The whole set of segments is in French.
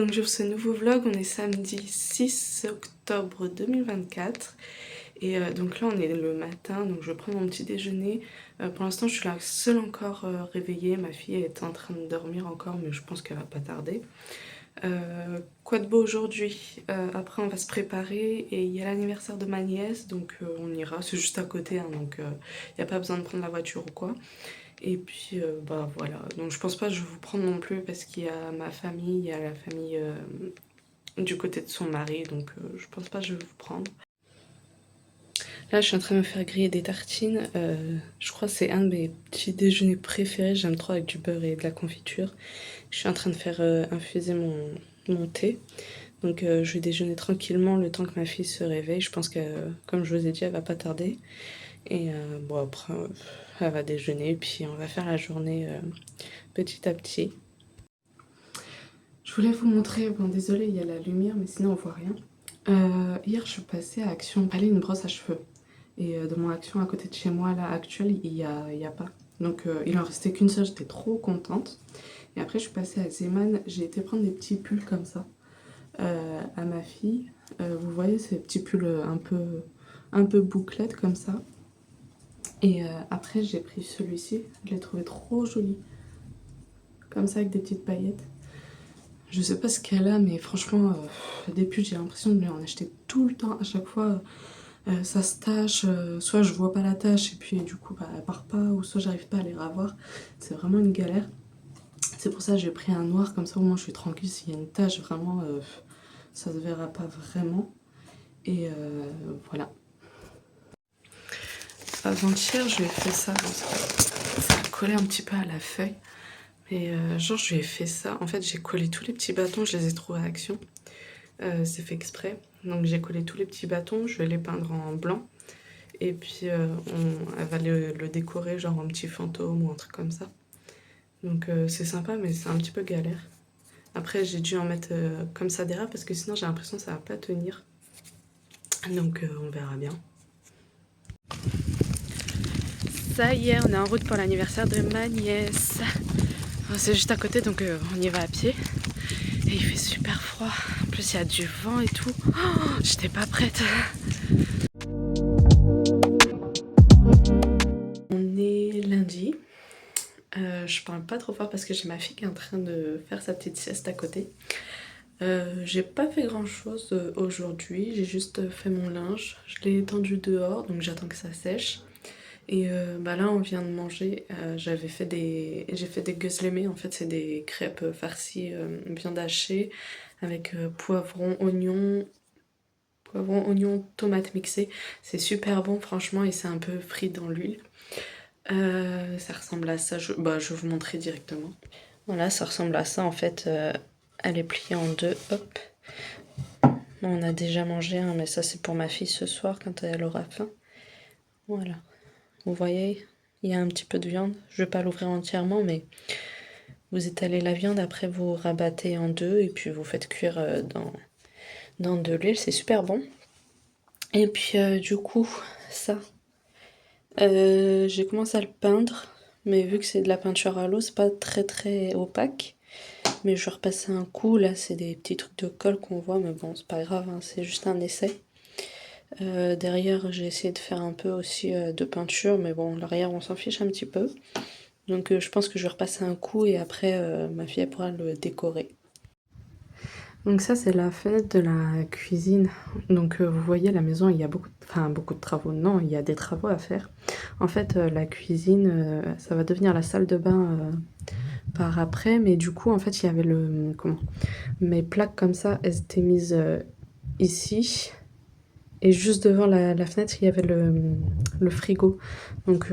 donc j'ouvre ce nouveau vlog, on est samedi 6 octobre 2024 et donc là on est le matin, donc je prends mon petit déjeuner. Pour l'instant je suis la seule encore réveillée, ma fille est en train de dormir encore mais je pense qu'elle va pas tarder. Quoi de beau aujourd'hui? Après on va se préparer et il y a l'anniversaire de ma nièce donc on ira, c'est juste à côté hein, donc il n'y a pas besoin de prendre la voiture ou quoi. Et puis bah voilà, donc je pense pas que je vais vous prendre non plus parce qu'il y a ma famille, il y a la famille du côté de son mari, donc je pense pas que je vais vous prendre. Là je suis en train de me faire griller des tartines, je crois que c'est un de mes petits déjeuners préférés, j'aime trop avec du beurre et de la confiture. Je suis en train de faire infuser mon thé, donc je vais déjeuner tranquillement le temps que ma fille se réveille, je pense que comme je vous ai dit elle va pas tarder. Et bon après elle va déjeuner puis on va faire la journée petit à petit. Je voulais vous montrer, bon désolé il y a la lumière mais sinon on voit rien. Hier je suis passée à Action, aller une brosse à cheveux. Et dans mon Action à côté de chez moi là actuelle il y a pas. Donc il en restait qu'une seule, j'étais trop contente. Et après je suis passée à Zeman, j'ai été prendre des petits pulls comme ça à ma fille. Vous voyez ces petits pulls un peu bouclettes comme ça. Et après j'ai pris celui-ci, je l'ai trouvé trop joli. Comme ça avec des petites paillettes. Je sais pas ce qu'elle a mais franchement des pulls j'ai l'impression de lui en acheter tout le temps. À chaque fois ça se tache, soit je vois pas la tache et puis du coup bah, elle part pas, ou soit j'arrive pas à les ravoir. C'est vraiment une galère. C'est pour ça que j'ai pris un noir, comme ça au moins je suis tranquille. S'il y a une tache vraiment ça se verra pas vraiment. Et voilà. Avant-hier je lui ai fait ça, ça a collé un petit peu à la feuille. Mais genre je lui ai fait ça, en fait j'ai collé tous les petits bâtons, je les ai trouvés à Action. C'est fait exprès, donc j'ai collé tous les petits bâtons, je vais les peindre en blanc. Et puis elle va le décorer genre en petit fantôme ou un truc comme ça. Donc c'est sympa mais c'est un petit peu galère. Après j'ai dû en mettre comme ça derrière parce que sinon j'ai l'impression que ça va pas tenir. Donc on verra bien. Ça y est, on est en route pour l'anniversaire de ma nièce. C'est juste à côté donc on y va à pied. Et il fait super froid. En plus il y a du vent et tout. Oh, j'étais pas prête. On est lundi. Je parle pas trop fort parce que j'ai ma fille qui est en train de faire sa petite sieste à côté. J'ai pas fait grand chose aujourd'hui, j'ai juste fait mon linge. Je l'ai étendu dehors donc j'attends que ça sèche. Et bah là on vient de manger, j'ai fait des gözleme, en fait c'est des crêpes farcies viande hachée avec poivron, oignon, tomate mixée. C'est super bon franchement et c'est un peu frit dans l'huile. Ça ressemble à ça, je vais vous montrer directement. Voilà, ça ressemble à ça en fait, elle est pliée en deux, hop. On a déjà mangé un, mais ça c'est pour ma fille ce soir quand elle aura faim. Voilà, vous voyez, il y a un petit peu de viande, je vais pas l'ouvrir entièrement, mais vous étalez la viande, après vous rabattez en deux et puis vous faites cuire dans de l'huile, c'est super bon. Et puis du coup, ça, j'ai commencé à le peindre, mais vu que c'est de la peinture à l'eau, c'est pas très opaque. Mais je vais repasser un coup, là c'est des petits trucs de colle qu'on voit, mais bon c'est pas grave, hein, c'est juste un essai. Derrière j'ai essayé de faire un peu aussi de peinture, mais bon l'arrière on s'en fiche un petit peu. Donc je pense que je vais repasser un coup et après ma fille elle pourra le décorer. Donc ça c'est la fenêtre de la cuisine. Donc vous voyez la maison il y a beaucoup de travaux. Non, il y a des travaux à faire. En fait la cuisine ça va devenir la salle de bain par après, mais du coup en fait il y avait mes plaques comme ça, elles étaient mises ici et juste devant la fenêtre il y avait le frigo. Donc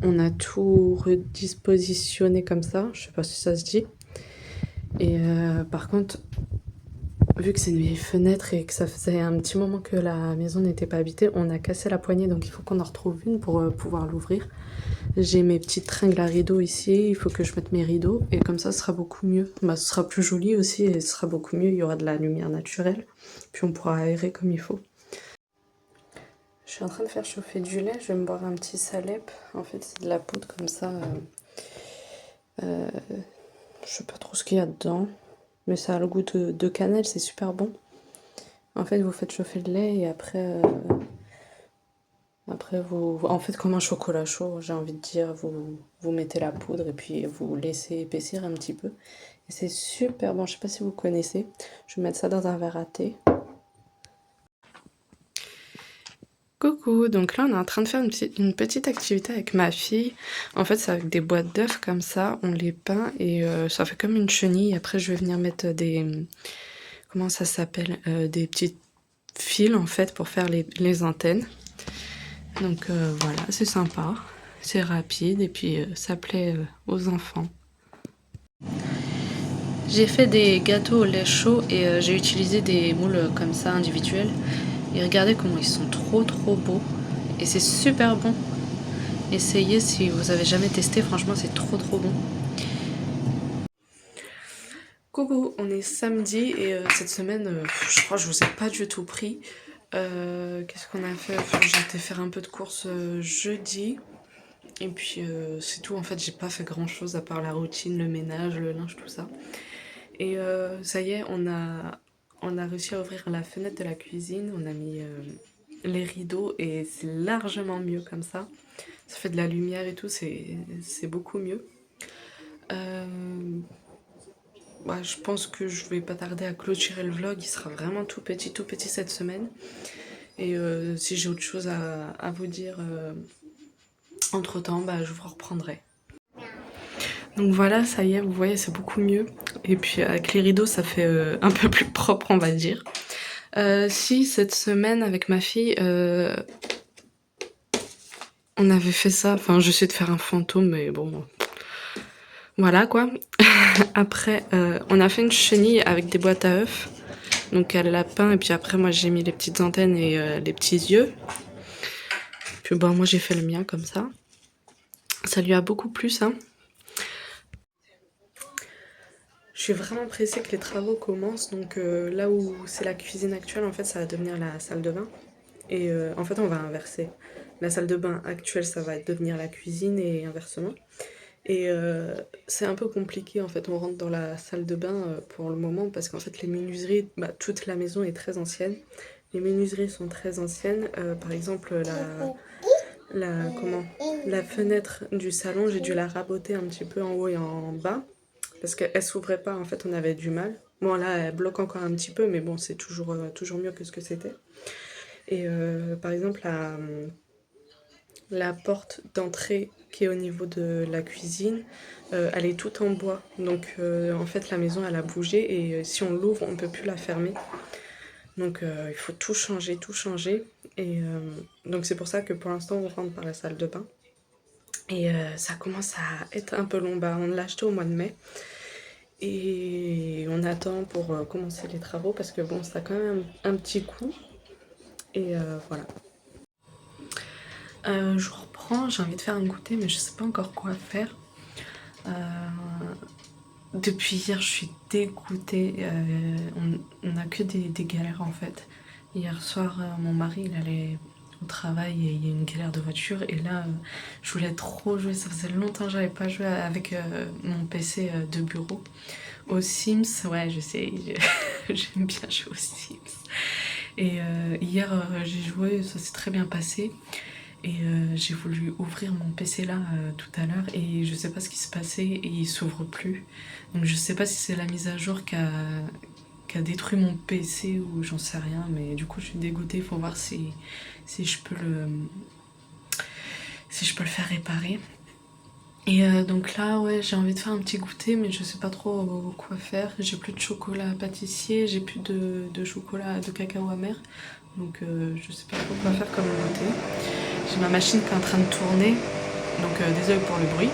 on a tout redispositionné comme ça, je sais pas si ça se dit. Et par contre vu que c'est une vieille fenêtre et que ça faisait un petit moment que la maison n'était pas habitée, on a cassé la poignée, donc il faut qu'on en retrouve une pour pouvoir l'ouvrir. J'ai mes petites tringles à rideaux ici, il faut que je mette mes rideaux et comme ça ce sera beaucoup mieux. Bah, ce sera plus joli aussi et ce sera beaucoup mieux, il y aura de la lumière naturelle, puis on pourra aérer comme il faut. Je suis en train de faire chauffer du lait, je vais me boire un petit salep, en fait c'est de la poudre comme ça, je sais pas trop ce qu'il y a dedans. mais ça a le goût de cannelle, c'est super bon. En fait, vous faites chauffer le lait et après, en fait, comme un chocolat chaud, j'ai envie de dire, vous mettez la poudre et puis vous laissez épaissir un petit peu. Et c'est super bon, je sais pas si vous connaissez. Je vais mettre ça dans un verre à thé. Coucou, donc là on est en train de faire une petite activité avec ma fille. En fait c'est avec des boîtes d'œufs comme ça, on les peint et ça fait comme une chenille. Après je vais venir mettre des... Comment ça s'appelle des petites fils en fait pour faire les antennes. Donc voilà, c'est sympa, c'est rapide et puis ça plaît aux enfants. J'ai fait des gâteaux au lait chaud et j'ai utilisé des moules comme ça individuels. Et regardez comment ils sont trop beaux. Et c'est super bon. Essayez si vous avez jamais testé, franchement c'est trop bon. Coucou, on est samedi et cette semaine, je crois que je vous ai pas du tout pris. Qu'est-ce qu'on a fait? J'ai été faire un peu de course jeudi. Et puis c'est tout, en fait j'ai pas fait grand chose à part la routine, le ménage, le linge, tout ça. Et ça y est, on a réussi à ouvrir la fenêtre de la cuisine, on a mis les rideaux et c'est largement mieux comme ça. Ça fait de la lumière et tout, c'est beaucoup mieux. Ouais, je pense que je vais pas tarder à clôturer le vlog, il sera vraiment tout petit cette semaine. Et si j'ai autre chose à vous dire entre temps, bah, je vous reprendrai. Donc voilà, ça y est, vous voyez, c'est beaucoup mieux. Et puis avec les rideaux, ça fait un peu plus propre, on va dire. Si, cette semaine, avec ma fille, on avait fait ça. Enfin, j'essaie de faire un fantôme, mais bon... Voilà, quoi. Après, on a fait une chenille avec des boîtes à œufs. Donc elle l'a peint, et puis après, moi, j'ai mis les petites antennes et les petits yeux. Puis bon, moi, j'ai fait le mien comme ça. Ça lui a beaucoup plu, ça. Je suis vraiment pressée que les travaux commencent. Donc là où c'est la cuisine actuelle, en fait, ça va devenir la salle de bain. Et en fait, on va inverser. La salle de bain actuelle, ça va devenir la cuisine et inversement. Et c'est un peu compliqué, en fait, on rentre dans la salle de bain pour le moment parce qu'en fait les menuiseries, bah, toute la maison est très ancienne. Les menuiseries sont très anciennes, par exemple la fenêtre du salon, j'ai dû la raboter un petit peu en haut et en bas parce qu'elle s'ouvrait pas, en fait on avait du mal. Bon là elle bloque encore un petit peu mais bon c'est toujours mieux que ce que c'était. Et par exemple la porte d'entrée qui est au niveau de la cuisine, elle est toute en bois. Donc en fait la maison elle a bougé et si on l'ouvre on ne peut plus la fermer. Donc il faut tout changer, tout changer. Et donc c'est pour ça que pour l'instant on rentre par la salle de bain. Et ça commence à être un peu long. Bah, on l'a acheté au mois de mai. Et on attend pour commencer les travaux parce que bon ça a quand même un petit coup. Et voilà. Je reprends, j'ai envie de faire un goûter mais je sais pas encore quoi faire. Depuis hier je suis dégoûtée, on a que des galères en fait. Hier soir mon mari il allait au travail et il y a une galère de voiture et là je voulais trop jouer, ça faisait longtemps que j'avais pas joué avec mon PC de bureau. Aux Sims, ouais je sais, j'aime bien jouer aux Sims. Et hier j'ai joué, ça s'est très bien passé. Et j'ai voulu ouvrir mon PC là tout à l'heure et je sais pas ce qui se passait et il s'ouvre plus. Donc je sais pas si c'est la mise à jour qui a détruit mon PC ou j'en sais rien, mais du coup je suis dégoûtée, il faut voir si je peux le faire réparer. Et donc là ouais j'ai envie de faire un petit goûter mais je sais pas trop quoi faire. J'ai plus de chocolat pâtissier, j'ai plus de chocolat de cacao amer. Donc je sais pas trop quoi faire comme goûter. J'ai ma machine qui est en train de tourner, donc désolé pour le bruit.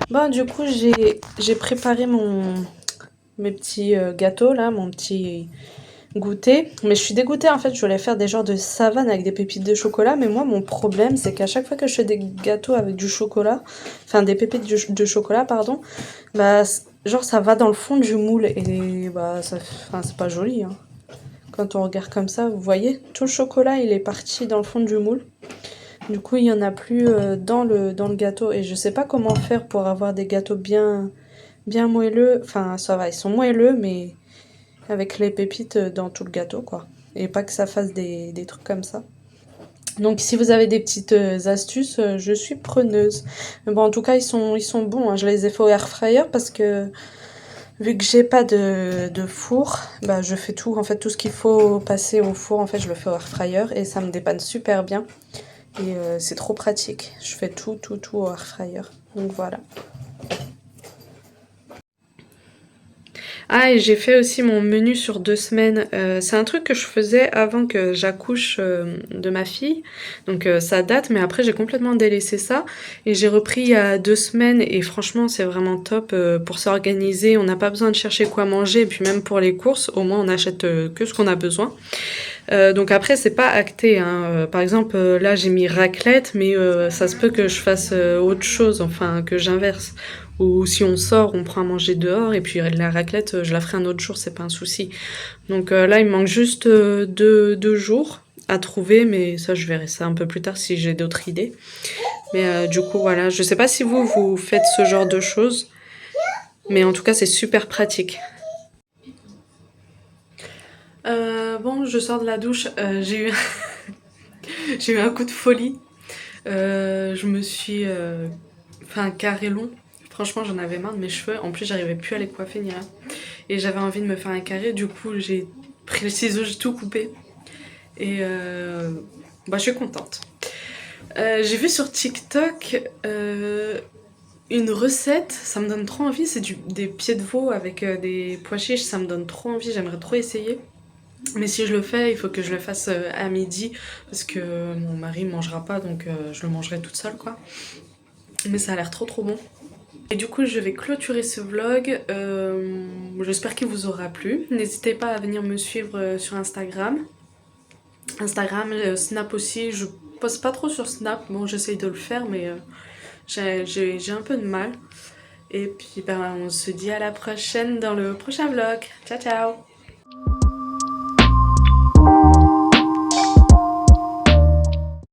Bon du coup j'ai préparé mes petits gâteaux là, mon petit goûter. Mais je suis dégoûtée en fait, je voulais faire des genres de savane avec des pépites de chocolat. Mais moi mon problème c'est qu'à chaque fois que je fais des gâteaux avec du chocolat, enfin des pépites de chocolat pardon, bah genre ça va dans le fond du moule et bah ça, enfin c'est pas joli hein. Quand on regarde comme ça, vous voyez, tout le chocolat il est parti dans le fond du moule. Du coup, il n'y en a plus dans le gâteau. Et je sais pas comment faire pour avoir des gâteaux bien bien moelleux. Enfin, ça va, ils sont moelleux, mais avec les pépites dans tout le gâteau, quoi. Et pas que ça fasse des trucs comme ça. Donc si vous avez des petites astuces, je suis preneuse. Mais bon, en tout cas, ils sont bons, hein. Je les ai fait au air fryer parce que vu que j'ai pas de four, bah je fais tout. En fait, tout ce qu'il faut passer au four, en fait, je le fais au air fryer et ça me dépanne super bien. Et c'est trop pratique. Je fais tout au air fryer. Donc voilà. Ah, et j'ai fait aussi mon menu sur 2 semaines. C'est un truc que je faisais avant que j'accouche de ma fille. Donc ça date, mais après j'ai complètement délaissé ça. Et j'ai repris il y a 2 semaines et franchement c'est vraiment top pour s'organiser. On n'a pas besoin de chercher quoi manger. Et puis même pour les courses, au moins on achète que ce qu'on a besoin. Donc après c'est pas acté, hein. Par exemple là j'ai mis raclette, mais ça se peut que je fasse autre chose, enfin que j'inverse. Ou si on sort, on prend à manger dehors et puis la raclette, je la ferai un autre jour, c'est pas un souci. Donc là il me manque juste 2 jours à trouver, mais ça je verrai ça un peu plus tard si j'ai d'autres idées. Mais du coup voilà, je sais pas si vous faites ce genre de choses, mais en tout cas c'est super pratique. Bon, je sors de la douche, j'ai eu un coup de folie. Je me suis fait un carré long. Franchement, j'en avais marre de mes cheveux. En plus, j'arrivais plus à les coiffer ni rien. Et j'avais envie de me faire un carré. Du coup, j'ai pris le ciseau, j'ai tout coupé. Et bah, je suis contente. J'ai vu sur TikTok une recette. Ça me donne trop envie. C'est des pieds de veau avec des pois chiches. Ça me donne trop envie. J'aimerais trop essayer. Mais si je le fais, il faut que je le fasse à midi parce que mon mari mangera pas, donc je le mangerai toute seule, quoi. Mais ça a l'air trop bon. Et du coup, je vais clôturer ce vlog. J'espère qu'il vous aura plu. N'hésitez pas à venir me suivre sur Instagram. Instagram, Snap aussi. Je poste pas trop sur Snap. Bon, j'essaye de le faire, mais j'ai un peu de mal. Et puis, ben, on se dit à la prochaine dans le prochain vlog. Ciao, ciao!